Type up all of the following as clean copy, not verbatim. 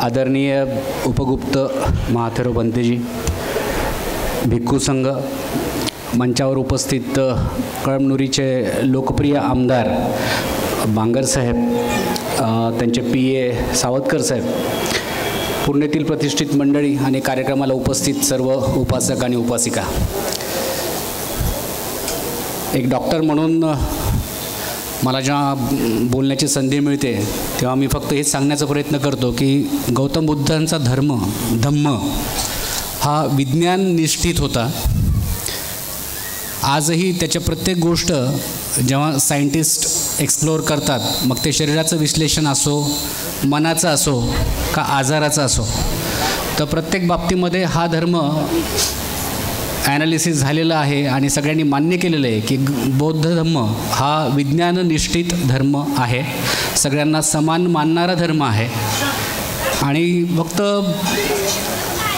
आदरणीय उपगुप्त महाथेरो बनतेजी, भिक्खू संघ, मंचावर उपस्थित कळमनुरीचे लोकप्रिय आमदार बांगर साहेब, त्यांचे PA सावतकर साहेब, पुण्यातील प्रतिष्ठित मंडळी आणि कार्यक्रमाला उपस्थित सर्व उपासक आणि उपासिका, एक डॉक्टर म्हणून मला जेव्हा बोलण्याची संधी मिळते तेव्हा मी फक्त हेच सांगण्याचा प्रयत्न करतो की गौतम बुद्धांचा धम्म हा विज्ञान निष्ठित होता. आजही त्याच्या प्रत्येक गोष्ट जेव्हा सायंटिस्ट एक्सप्लोअर करतात, मग ते शरीराचं विश्लेषण असो, मनाचं असो का आजाराचा असो, तर प्रत्येक बाबतीमध्ये हा धर्म ॲनालिसिस झालेला आहे आणि सगळ्यांनी मान्य केलेलं आहे की बौद्ध धर्म हा विज्ञाननिष्ठित धर्म आहे, सगळ्यांना समान मानणारा धर्म आहे. आणि फक्त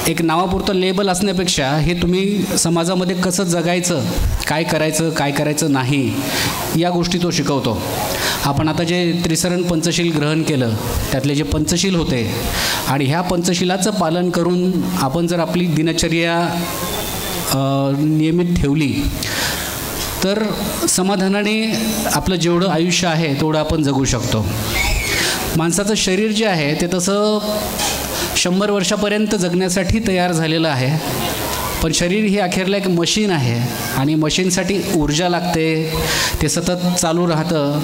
एक नावापुरतं लेबल असण्यापेक्षा हे तुम्ही समाजामध्ये कसं जगायचं, काय करायचं नाही, या गोष्टी तो शिकवतो. आपण आता जे त्रिसरण पंचशील ग्रहण केलं त्यातले जे पंचशील होते आणि ह्या पंचशिलाचं पालन करून आपण जर आपली दिनचर्या नियमित ठेवली तर समाधानाने आपलं जेवढं आयुष्य आहे तेवढं आपण जगू शकतो. माणसाचं शरीर जे आहे ते तसं 100 वर्षापर्यंत जगण्यासाठी तयार झालेलं आहे, पण शरीर ही अखेरला एक मशीन आहे आणि मशीनसाठी ऊर्जा लागते, ते सतत चालू राहतं.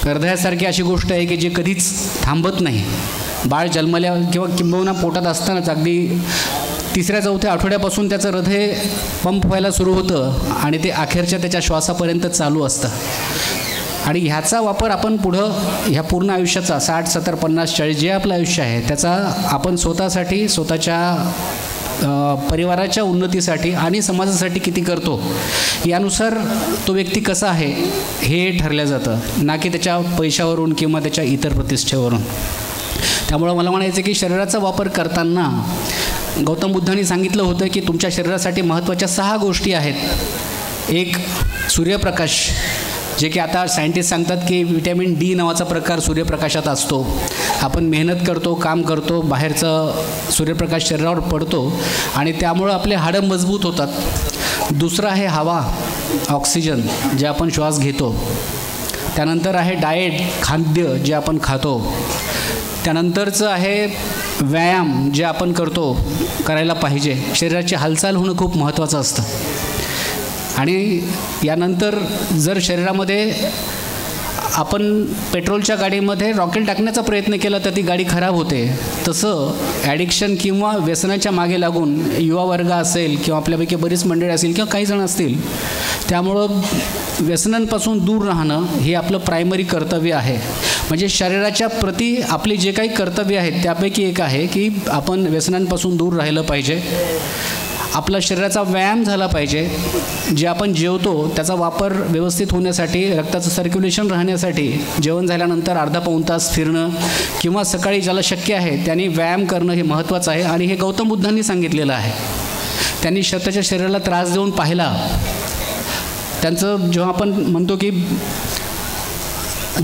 हृदयासारखी अशी गोष्ट आहे की जे कधीच थांबत नाही. बाळ जन्मल्या किंबहुना पोटात असतानाच अगदी 3-4 आठवड्यापासून त्याचं हृदय पंप व्हायला सुरू होतं आणि ते अखेरच्या त्याच्या श्वासापर्यंत चालू असतं. आणि ह्याचा वापर आपण पुढं ह्या पूर्ण आयुष्याचा 60, 70, 50, 40 जे आपलं आयुष्य आहे त्याचा आपण स्वतःसाठी, स्वतःच्या परिवाराच्या उन्नतीसाठी आणि समाजासाठी किती करतो यानुसार तो व्यक्ती कसा आहे हे ठरलं जातं, ना की त्याच्या पैशावरून किंवा त्याच्या इतर प्रतिष्ठेवरून. त्यामुळं मला म्हणायचं की शरीराचा वापर करताना गौतम बुद्धांनी सांगितलं होतं की तुमच्या शरीरासाठी महत्त्वाच्या 6 गोष्टी आहेत. एक, सूर्यप्रकाश, जे की आता सायंटिस्ट सांगतात की व्हिटॅमिन D नावाचा प्रकार सूर्यप्रकाशात असतो. आपण मेहनत करतो, काम करतो, बाहेरचं सूर्यप्रकाश शरीरावर पडतो आणि त्यामुळं आपले हाडं मजबूत होतात. दुसरं आहे हवा, ऑक्सिजन, जे आपण श्वास घेतो. त्यानंतर आहे डाएट, खाद्य जे आपण खातो. त्यानंतरचं आहे व्यायाम, जे आपण करायला पाहिजे. शरीराची हालचाल होणं खूप महत्त्वाचं असतं. आणि यानंतर जर शरीरामध्ये आपण पेट्रोलच्या गाडीमध्ये रॉकेल टाकण्याचा प्रयत्न केला तर ती गाडी खराब होते. तसं ॲडिक्शन किंवा व्यसनाच्या मागे लागून युवा वर्ग असेल किंवा आपल्यापैकी बरीच मंडळी असेल किंवा काही जण असतील, त्यामुळं व्यसनांपासून दूर राहणं हे आपलं प्रायमरी कर्तव्य आहे. म्हणजे शरीराच्या प्रती आपली जे काही कर्तव्य आहेत त्यापैकी एक आहे की आपण व्यसनांपासून दूर राहिलं पाहिजे. आपला शरीराचा व्यायाम झाला पाहिजे. जे आपण जेवतो त्याचा वापर व्यवस्थित होण्यासाठी, रक्ताचं सर्क्युलेशन राहण्यासाठी जेवण झाल्यानंतर अर्धा-पाऊण तास फिरणं किंवा सकाळी ज्याला शक्य आहे त्यांनी व्यायाम करणं हे महत्त्वाचं आहे. आणि हे गौतम बुद्धांनी सांगितलेलं आहे. त्यांनी त्याच्या शरीराला त्रास देऊन पाहिला. त्यांचं जेव्हा आपण म्हणतो की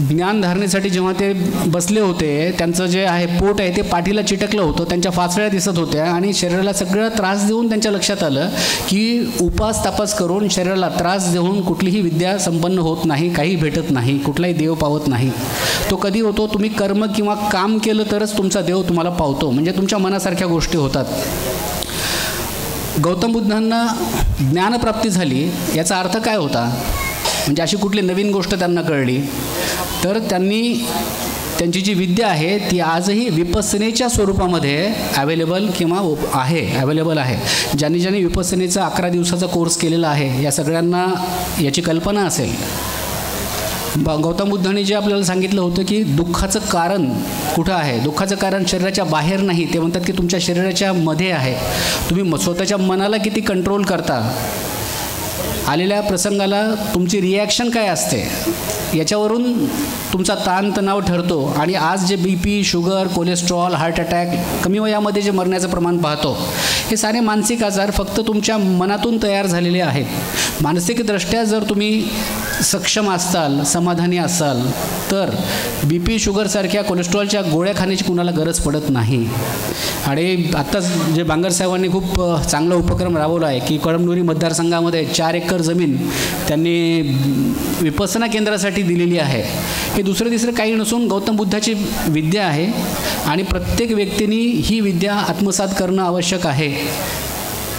ज्ञानधारणेसाठी जेव्हा ते बसले होते, त्यांचं जे आहे पोट आहे ते पाठीला चिटकलं होतं, त्यांच्या फासळ्या दिसत होत्या आणि शरीराला सगळं त्रास देऊन त्यांच्या लक्षात आलं की उपास तापास करून शरीराला त्रास देऊन कुठलीही विद्या संपन्न होत नाही, काही भेटत नाही, कुठलाही देव पावत नाही. तो कधी होतो, तुम्ही कर्म किंवा काम केलं तरच तुमचा देव तुम्हाला पावतो. म्हणजे तुमच्या मनासारख्या गोष्टी होतात. गौतम बुद्धांना ज्ञानप्राप्ती झाली याचा अर्थ काय होता, म्हणजे अशी कुठली नवीन गोष्ट त्यांना कळली तर त्यांची जी विद्या आहे ती आजही विपස්සनेच्या स्वरूपामध्ये अवेलेबल आहे. ज्यांनी विपස්සनेचा 11 दिवसाचा कोर्स केलेला आहे या सगळ्यांना याची कल्पना असेल. गौतम बुद्धांनी जे आपल्याला सांगितलं होतं की दुःखाचं कारण कुठं आहे, दुःखाचं कारण शरीराच्या बाहेर नाही, ते म्हणतात की तुमच्या शरीराच्या मध्ये आहे. तुम्ही स्वतःच्या मनाला किती कंट्रोल करता, आलेल्या प्रसंगाला तुमची रिॲक्शन काय असते, याच्यावरून तुमचा ताणतणाव ठरतो आणि आज जे BP, sugar, cholesterol, heart attack, कमी वयामध्ये जे मरण्याचं प्रमाण पाहतो, हे सारे मानसिक आजार फक्त तुमच्या मनातून तयार झालेले आहेत. मानसिकदृष्ट्या जर तुम्ही सक्षम असाल, समाधानी असाल, तर BP, शुगरसारख्या कोलेस्ट्रॉलच्या गोळ्या खाण्याची कुणाला गरज पडत नाही. आणि आत्ताच जे बांगर साहेबांनी खूप चांगला उपक्रम राबवला आहे की कळमनुरी मतदारसंघामध्ये 4 एकर जमीन त्यांनी विपස්සना केंद्रासाठी दिलेली आहे. हे दुसरं तिसरं काही नसून गौतम बुद्धाची विद्या आहे आणि प्रत्येक व्यक्तीने ही विद्या आत्मसात करणं आवश्यक आहे.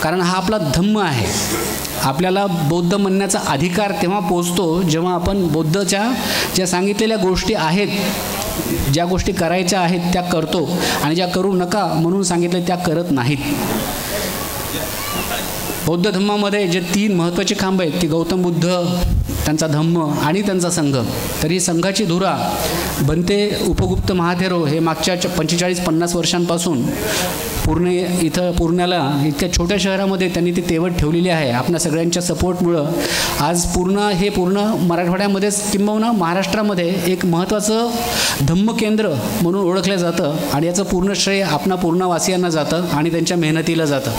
कारण हा आपला धम्म आहे. आपल्याला बौद्ध म्हणण्याचा अधिकार तेव्हा पोचतो जेव्हा आपण बौद्धच्या ज्या सांगितलेल्या गोष्टी आहेत, ज्या गोष्टी करायच्या आहेत त्या करतो आणि ज्या करू नका म्हणून सांगितले त्या करत नाहीत. बौद्ध धम्मामध्ये जे 3 महत्त्वाचे खांब आहेत ती गौतम बुद्ध, त्यांचा धम्म आणि त्यांचा संघ. तर ही संघाची धुरा बनते उपगुप्त महाथेरो हे मागच्या 45-50 वर्षांपासून पुण्याला इतक्या छोट्या शहरामध्ये त्यांनी ती तेवट ठेवलेली आहे. आपल्या सगळ्यांच्या सपोर्टमुळं आज पूर्ण मराठवाड्यामध्येच किंबहुना महाराष्ट्रामध्ये एक महत्त्वाचं धम्म केंद्र म्हणून ओळखलं जातं आणि याचं पूर्ण श्रेय आपणा पूर्णवासियांना जातं आणि त्यांच्या मेहनतीला जातं.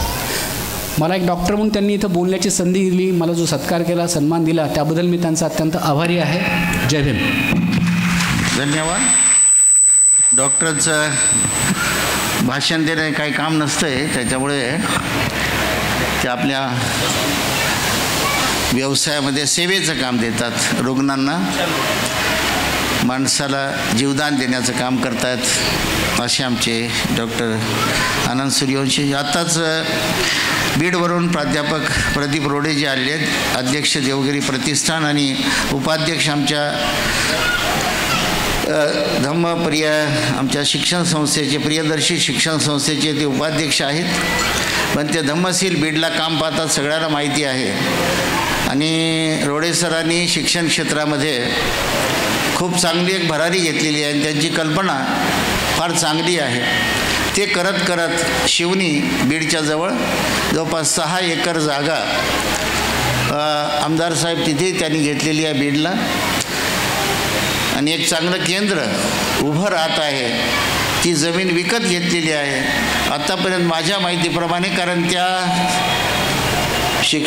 मला एक डॉक्टर म्हणून त्यांनी इथं बोलण्याची संधी दिली, मला जो सत्कार केला, सन्मान दिला, त्याबद्दल मी त्यांचा अत्यंत आभारी आहे. जय भीम. धन्यवाद. डॉक्टरचं भाषण देणे काही काम नसतं आहे, त्याच्यामुळे ते आपल्या व्यवसायामध्ये सेवेचं काम देतात. रुग्णांना, माणसाला जीवदान देण्याचं काम करतात असे आमचे डॉक्टर आनंद सूर्यवंशी. आत्ताच बीडवरून प्राध्यापक प्रदीप रोडे जे आले आहेत, अध्यक्ष देवगिरी प्रतिष्ठान आणि उपाध्यक्ष आमच्या धम्मप्रिय आमच्या शिक्षण संस्थेचे, प्रियदर्शी शिक्षण संस्थेचे ते उपाध्यक्ष आहेत. पण ते धम्मशील बीडला काम पाहतात, सगळ्यांना माहिती आहे. आणि रोडे सरांनी शिक्षण क्षेत्रामध्ये खूप चांगली एक भरारी घेतलेली आहे आणि त्यांची कल्पना फार चांगली आहे. ते करत करत शिवनी बीडच्या जवळ जवळपास 6 एकर जागा आमदार साहेब तिथे त्यांनी घेतलेली आहे बीडला आणि एक चांगलं केंद्र उभं राहत आहे. ती जमीन विकत घेतलेली आहे आत्तापर्यंत माझ्या माहितीप्रमाणे, कारण त्या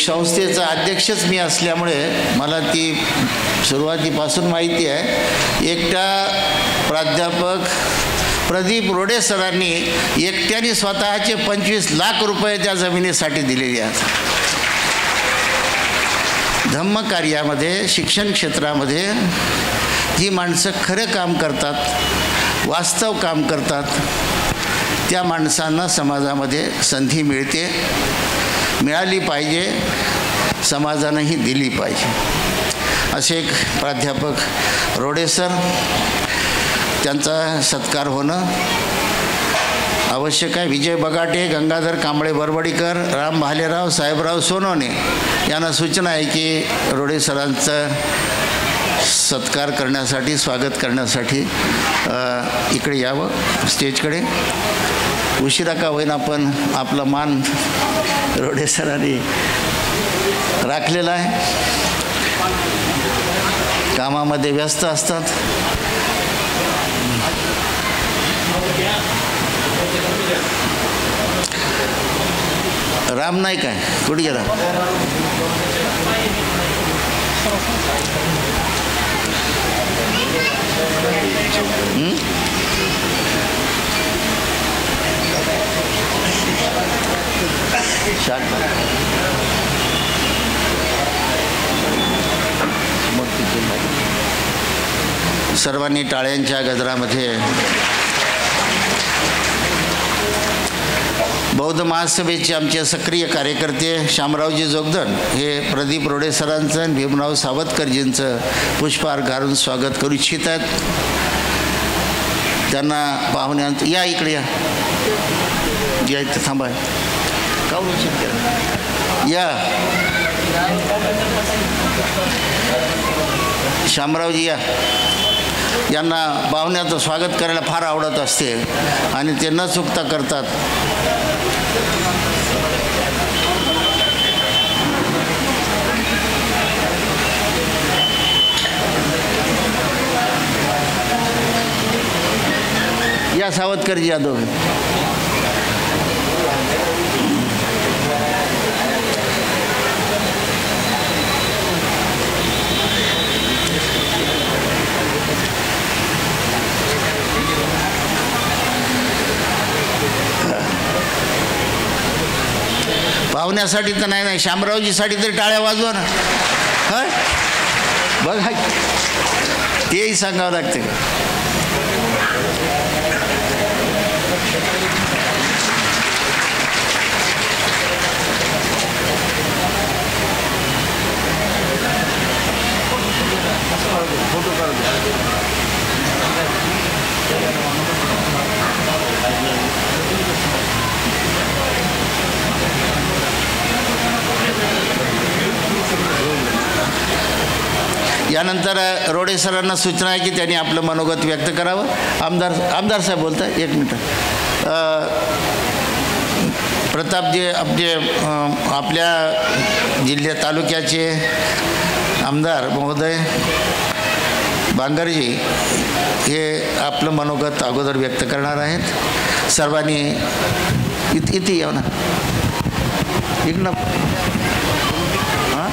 संस्थेचा अध्यक्षच मी असल्यामुळे मला ती सुरुवातीपासून माहिती आहे. एकटा प्राध्यापक प्रदीप रोडे सरांनी एकट्याने स्वतःचे 25 लाख रुपये त्या जमिनीसाठी दिलेले आहेत. धम्म कार्यामध्ये, शिक्षण क्षेत्रामध्ये जी माणसं खरं काम करतात, वास्तव काम करतात, त्या माणसांना समाजामध्ये संधी मिळते, मिळाली पाहिजे, समाजानंही दिली पाहिजे. असे एक प्राध्यापक रोडे सर, त्यांचा सत्कार होणं आवश्यक आहे. विजय बगाटे, गंगाधर कांबळे बरबडीकर, राम भालेराव, साहेबराव सोनवणे यांना सूचना आहे की रोडे सरांचा सत्कार करण्यासाठी, स्वागत करण्यासाठी इकडे यावं स्टेजकडे. उशिरा का होईना पण आपला मान रोडे सरांनी राखलेला आहे. कामामध्ये व्यस्त असतात. राम नाईक आहे, कुठे गेला? सर्वांनी टाळ्यांच्या गजरामध्ये बौद्ध महासभेचे आमचे सक्रिय कार्यकर्ते शामरावजी जोगदन हे प्रदीप रोडे सरांचं आणि भीमराव सावतकरजींचं पुष्पहार घालून स्वागत करू इच्छितात. त्यांना पाहुण्यांचं या इकडे या इथं थांबा, या शामरावजी या. यांना पाहुण्याचं स्वागत करायला फार आवडत असते आणि ते न चुकता करतात. या सावतकरजी या दोघे. पाहुण्यासाठी तर नाही, शामरावजीसाठी तरी टाळ्या वाजवा ना. हां बघा तेही सांगावं लागते. यानंतर रोडे सरांना सूचना आहे की त्यांनी आपलं मनोगत व्यक्त करावं. आमदार साहेब बोलता. एक मिनटं. प्रतापजी आपल्या जिल्ह्या तालुक्याचे आमदार महोदय बांगरजी हे आपलं मनोगत अगोदर व्यक्त करणार आहेत. सर्वांनी इथे येऊ ना. इकडं हां